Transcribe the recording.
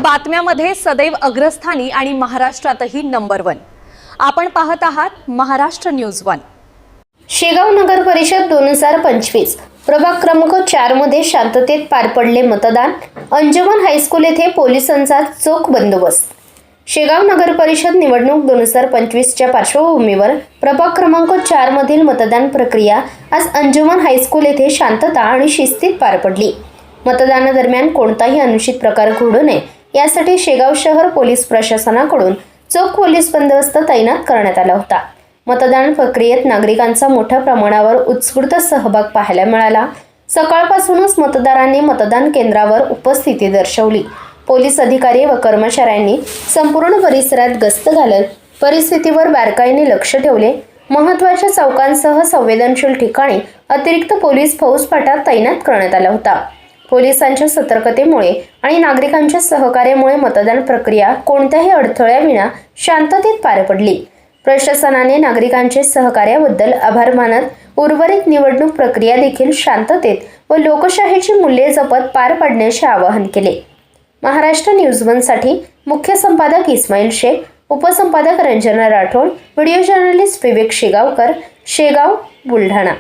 बातम्यामध्ये सदैव अग्रस्थानी आणि महाराष्ट्रातही नंबर 1। आपण पाहत आहात महाराष्ट्र न्यूज 1। शेगाव नगर परिषद 2025 प्रभाग क्रमांक 4 मध्ये शांततेत पार पडले मतदान। अंजुमन हायस्कूल येथे पोलिसांचा चोख बंदोबस्त। शेगाव नगर परिषद निवडणूक 2025 च्या पार्श्वभूमीवर प्रभाग क्रमांक 4 मधील मतदान प्रक्रिया आज अंजुमन हायस्कूल येथे शांतता आणि शिस्तीत पार पडली। मतदानादरम्यान कोणताही अनुचित प्रकार घडू नये यासाठी शेगाव शहर पोलीस प्रशासनाकडून चोख पोलीस बंदोबस्त तैनात करण्यात आला होता। मतदान प्रक्रियेत नागरिकांचा मोठ्या प्रमाणावर उत्स्फूर्त सहभाग पाहायला मिळाला। सकाळपासूनच मतदारांनी मतदान केंद्रावर उपस्थिती दर्शवली। पोलीस अधिकारी व कर्मचाऱ्यांनी संपूर्ण परिसरात गस्त घालत परिस्थितीवर बारकाईने लक्ष ठेवले। महत्त्वाच्या चौकांसह संवेदनशील ठिकाणी अतिरिक्त पोलीस फौजफाटा तैनात करण्यात आला होता। पोलिसांच्या सतर्कतेमुळे आणि नागरिकांच्या सहकार्यामुळे मतदान प्रक्रिया कोणत्याही अडथळ्याविना शांततेत पार पडली। प्रशासनाने नागरिकांचे सहकार्याबद्दल आभार मानत उर्वरित निवडणूक प्रक्रिया देखील शांततेत व लोकशाहीची मूल्ये जपत पार पाडण्याचे आवाहन केले। महाराष्ट्र न्यूज 1 साठी मुख्य संपादक इस्माईल शेख, उपसंपादक रंजना राठोड, व्हिडिओ जर्नलिस्ट विवेक शेगावकर, शेगाव, बुलढाणा।